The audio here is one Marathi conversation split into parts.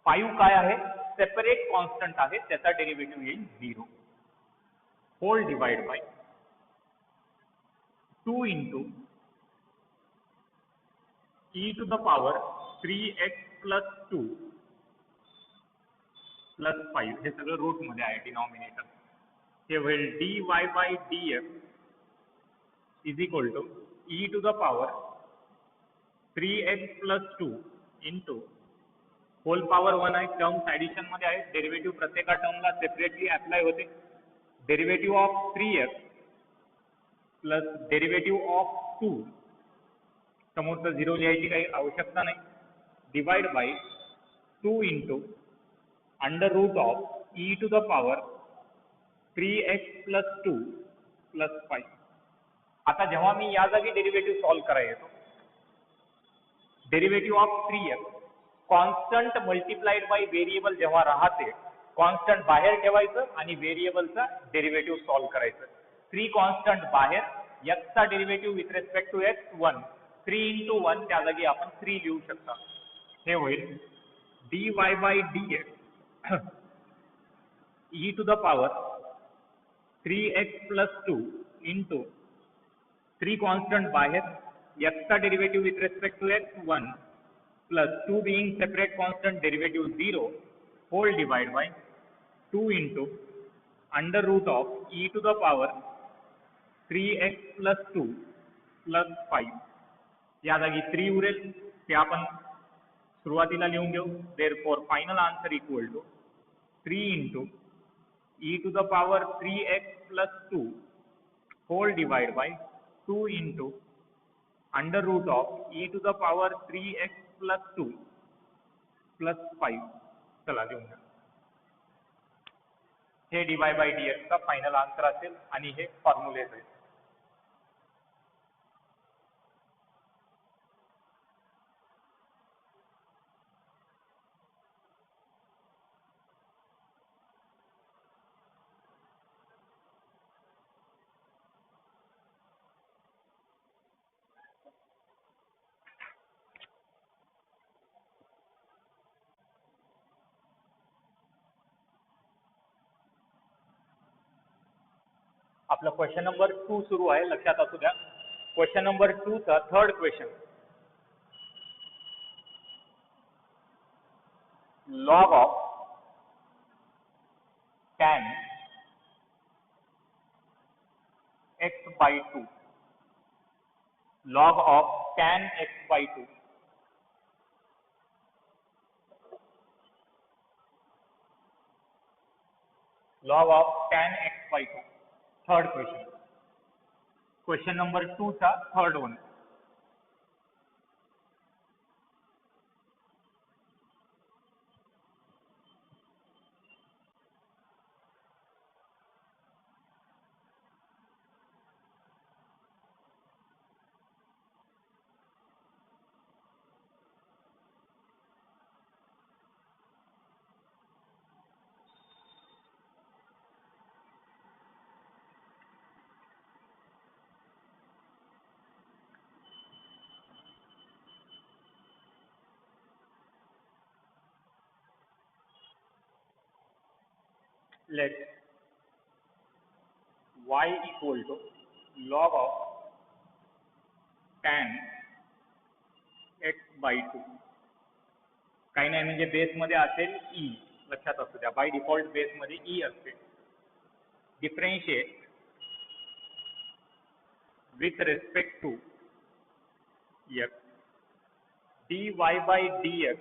5 काय आहे, सेपरेट कॉन्स्टंट आहे, त्याचा डेरिव्हेटिव्ह येईल 0 whole divide by 2 into e to the power 3x plus 2 plus 5 हे सगळं रूट मध्ये आहे डिनॉमिनेटर. हे होईल dy by dx is equal to e to the power 3x plus 2 into whole power 1 आहे, टर्म्स ऍडिशन मध्ये आहे, डेरिव्हेटिव्ह प्रत्येका टर्मला सेपरेटली अप्लाय होते. Derivative of 3x plus derivative of 2 समोरचं 0 लिहायची काही आवश्यकता नाही, divide by 2 into under root of e to the power 3x plus 2 plus 5. आता जेव्हा मी या जागी डेरिव्हेटिव्ह सॉल्व्ह करायला येतो, derivative of 3x constant multiplied bye variable जेव्हा राहते, कॉन्स्टंट बाहेर ठेवायचं आणि व्हेरिएबलचा डेरिव्हेटिव्ह सॉल्व्ह करायचं. 3 कॉन्स्टंट बाहेर, x चा derivative with respect to x 1, 3 into 1 त्या जागी आपण 3 लिहू शकता. हे होईल dy by dx e to the power 3x plus 2 into 3 constant बाहेर, x चा derivative with respect to x 1 plus 2 being separate constant derivative 0 whole divide by 2 into under root of e to the power 3x plus 2 plus 5. या जागी 3 उरेल, ते आपण सुरुवातीला लिहून घेऊ. therefore final answer equal to 3 into e to the power 3x plus 2 whole divide by 2 into under root of e to the power 3x plus 2 plus 5. चला लिहून घ्या. हे dy by dx चा फायनल आन्सर असेल आणि हे फॉर्म्युलेज आहे. आपला क्वेश्चन नंबर 2 सुरू आहे, लक्षात असू द्या. क्वेश्चन नंबर 2 चा third question, log of tan x by 2, log of tan x by 2. log of tan x by 2. Third question, question number 2 चा third one. Let y equal to log of tan x by 2. काही नाही म्हणजे बेस मध्ये असेल e, लक्षात असू द्या, बाय डिफॉल्ट बेस मध्ये e असते. Differentiate with respect to x dy by dx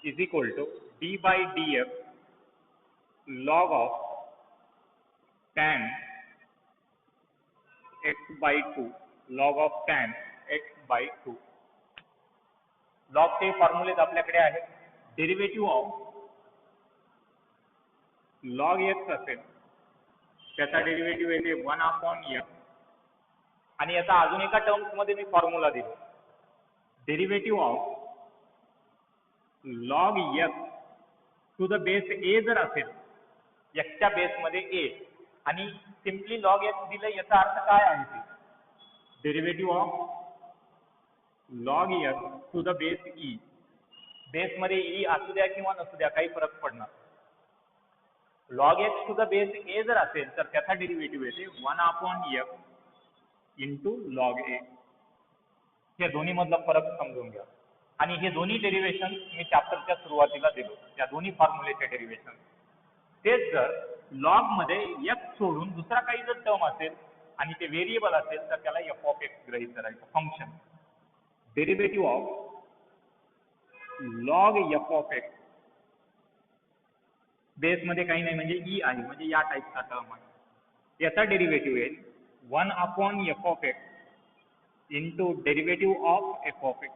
is equal to d by dx log of tan x by 2 log of tan x by 2. Log चे फॉर्म्युलेज आपल्याकडे आहे. डेरिव्हेटिव्ह ऑफ लॉग x असेल, त्याचा डेरिव्हेटिव्ह येते 1/x, आणि याचा अजून एका टर्म्स मध्ये मी फॉर्म्युला दिला. Derivative of log x to the base a जर असेल, x च्या बेस मध्ये a, आणि सिम्पली लॉग x दिले, याचा अर्थ काय आहे ते, derivative of log x to the base e बेसमध्ये ई असू द्या किंवा नसू द्या काही फरक पडणार. log x to the base a जर असेल तर त्याचा डेरिव्हेटिव्ह येते 1/f इंटू लॉग ए. हे दोन्ही मधला फरक समजून घ्या. आणि हे दोन्ही डेरिव्हेशन मी चॅप्टरच्या सुरुवातीला दिलो, त्या दोन्ही फॉर्म्युलेचे डेरिव्हेशन. तेच जर लॉग मध्ये x सोडून दुसरा काही जर टर्म असेल आणि ते व्हेरिएबल असेल तर त्याला f ऑफ x गृहीत धरायचं. Function derivative of log f of x base मध्ये काही नाही म्हणजे ई आहे, म्हणजे या टाईपचा टर्म आहे. याचा डेरिव्हेटिव्ह येईल 1/f of x into derivative of f of x.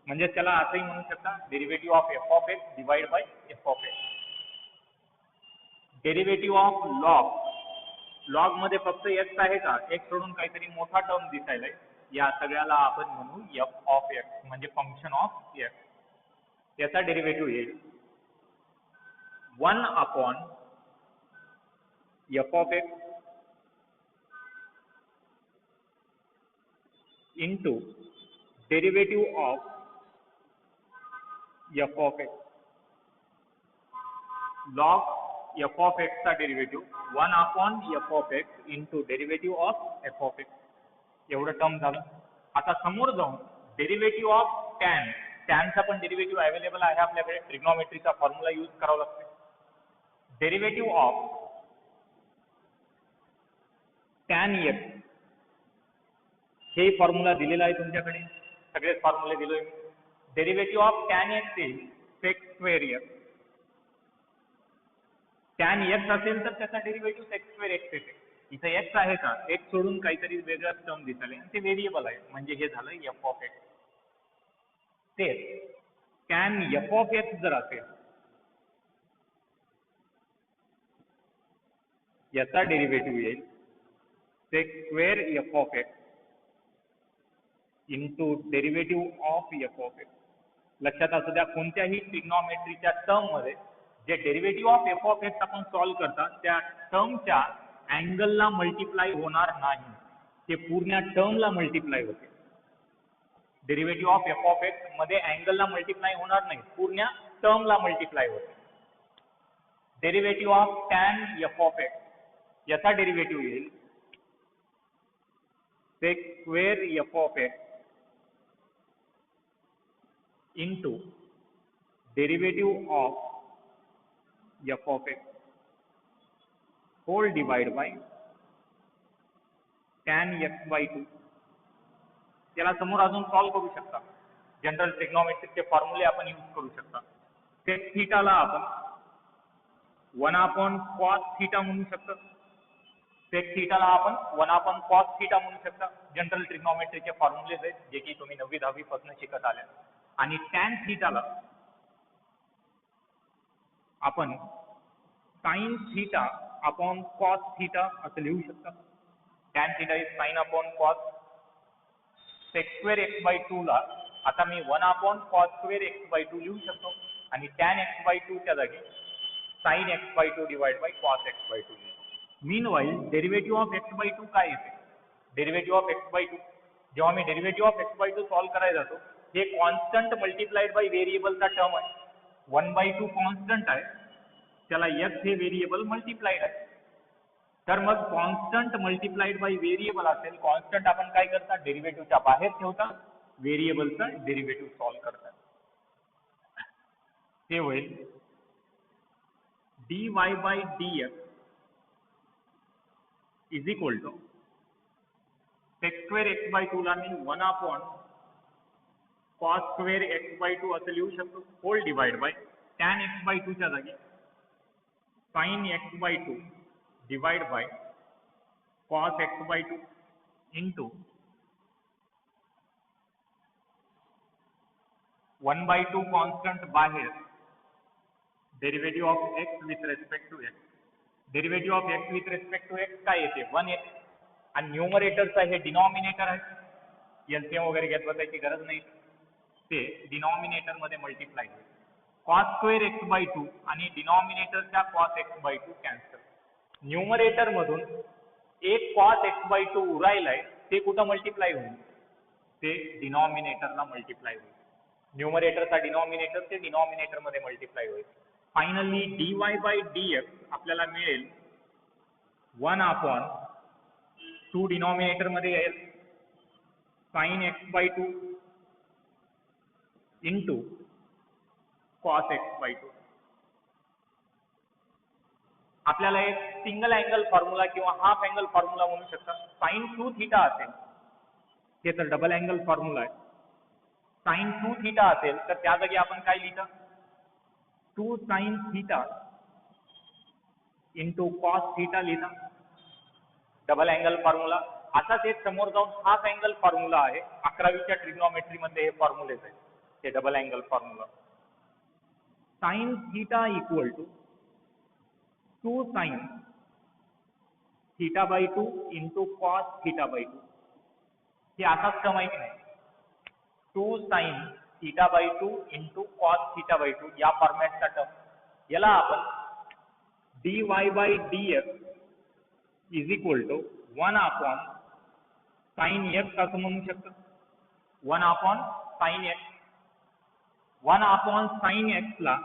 म्हणजे त्याला असंही म्हणू शकता derivative of f of x divide by f of x. Derivative of log मध्ये फक्त x आहे का, x सोडून काहीतरी मोठा टर्म दिसायलाय, या सगळ्याला आपण म्हणू f ऑफ x म्हणजे फंक्शन ऑफ x. याचा डेरिव्हेटिव्ह येईल 1/f of x into derivative of f of x. Log f of x चा derivative 1/f of x into derivative of f of x. एवढं टर्म झालं. आता समोर जाऊन डेरिव्हेटिव्ह ऑफ टॅनचा पण डेरिव्हेटिव्ह अवेलेबल आहे आपल्याकडे. ट्रिग्नॉमेट्रीचा फॉर्म्युला यूज करावा लागतो. डेरिव्हेटिव्ह ऑफ टॅन x हे फॉर्म्युला दिलेला आहे तुमच्याकडे, सगळेच फॉर्म्युले दिलोय. डेरिव्हेटिव्ह ऑफ टॅन x येईल sec square x. Tan x असेल तर त्याचा डेरिव्हेटिव्ह सेक स्क्वेअर x येते. इथे x आहे का, x सोडून काहीतरी वेगळाच टर्म दिसायला आणि ते व्हेरिएबल आहे म्हणजे हे झालं f ऑफ x. तेच टॅन f ऑफ x जर असेल याचा डेरिव्हेटिव्ह येईल sec square f of x into derivative of f of x. लक्षात असू द्या कोणत्याही ट्रिग्नॉमेट्रीच्या टर्म मध्ये जे derivative of f of x आपण सॉल्व्ह करता त्या टर्मच्या अँगलला मल्टिप्लाय होणार नाही, ते पूर्ण टर्मला मल्टिप्लाय होते. Derivative of f of x मध्ये अँगलला मल्टिप्लाय होणार नाही, पूर्ण टर्मला मल्टिप्लाय होते. Derivative of tan f of x याचा डेरिव्हेटिव्ह येईल sec square f of x into derivative of f of x whole divide by tan x by 2. त्याला समोर अजून सॉल्व्ह करू शकता. जनरल ट्रिग्नॉमेट्रिकचे फॉर्म्युले आपण यूज करू शकता. सेक थीटाला आपण 1/cos थीटा म्हणू शकतो. सेक थीटाला आपण 1/cos थीटा म्हणू शकता. जनरल ट्रिग्नॉमेट्रीचे फॉर्म्युलेज आहेत जे की तुम्ही 9वी 10वी पासून शिकत आल्या. आणि टॅन थीटाला आपण sine theta upon cos theta असं लिहू शकता. Tan theta is sine upon cos. Sec square x by 2 ला आता मी 1/cos स्क्वेअर x बाय 2 लिहू शकतो आणि टॅन x बाय 2 च्या जागी sine x by 2 divide by cos x by 2. Meanwhile derivative of x by 2 काय येते, डेरिव्हेटिव्ह ऑफ x बाय 2 जेव्हा मी derivative of x by 2 solve करायला जातो हे कॉन्स्टंट मल्टिप्लाइड बाय व्हेरिएबलचा टर्म आहे. 1/2 कॉन्स्टंट आहे, त्याला x हे व्हेरिएबल मल्टिप्लाइड आहे. तर मग कॉन्स्टंट मल्टिप्लाइड बाय व्हेरिएबल असेल, कॉन्स्टंट आपण काय करता डेरिव्हेटिव्हच्या बाहेर ठेवता, व्हेरिएबलचा डेरिव्हेटिव्ह सॉल्व्ह करता. ते होईल dy by dx is equal to sec square x by 2 ला मी 1/cos स्क्वेअर x बाय 2 असं लिहू शकतो whole divide by tan x by 2 च्या जागी sine x by 2 divide by cos x by 2 into 1/2 constant बाहेर derivative of x with respect to x. Derivative of x with respect to x काय येते 1x आणि न्यूमरेटरचा हे डिनॉमिनेटर आहे, एलसीएम वगैरे घेत बसायची गरज नाही, ते डिनॉमिनेटर मध्ये मल्टिप्लाय होईल. cos स्क्वेअर x बाय 2 आणि डिनॉमिनेटरच्या cos x by 2 cancel. Numerator मधून एक cos x बाय 2 उरायलाय, ते कुठं मल्टिप्लाय होईल, ते डिनॉमिनेटरला मल्टिप्लाय होईल. न्यूमरेटरचा डिनॉमिनेटर ते डिनॉमिनेटर मध्ये मल्टिप्लाय होईल. फायनली dy बाय dx आपल्याला मिळेल 1/2 डिनॉमिनेटर मध्ये येईल sin x/2 into cos x/2. आपल्याला एक सिंगल अँगल फॉर्म्युला किंवा हाफ अँगल फॉर्म्युला म्हणू शकता. sin 2 थीटा असेल, हे तर डबल अँगल फॉर्म्युला आहे. sin 2 थीटा असेल तर त्या जागी आपण काय लिहिता, 2 sin theta into cos theta लिहिता, डबल अँगल फॉर्म्युला. असाच एक समोर जाऊन हाफ अँगल फॉर्म्युला आहे. 11वीच्या ट्रिग्नॉमेट्री मध्ये हे फॉर्म्युलेज आहेत, हे double angle formula. sin theta equal to 2 sin theta by 2 into cos theta by 2. हे असाच टर्म आहे की नाही, 2 sin theta by 2 into cos theta by 2 या फॉर्मॅटचा टर्म. याला आपण dy by dx is equal to 1/sin x असं म्हणू शकतो. 1/sin x. 1/sin x ला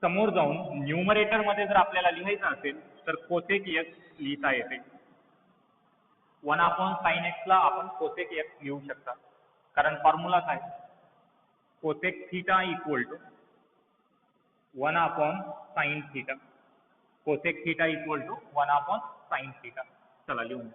समोर जाऊन न्यूमरेटर मध्ये जर आपल्याला लिहायचं असेल तर कोसेक x लिहिता येते. 1/sin x ला आपण कोसेक x लिहू शकता, कारण फॉर्म्युला काय, cosec theta equal to 1/sin theta. Cosec theta equal to 1/sin theta. चला लिहून.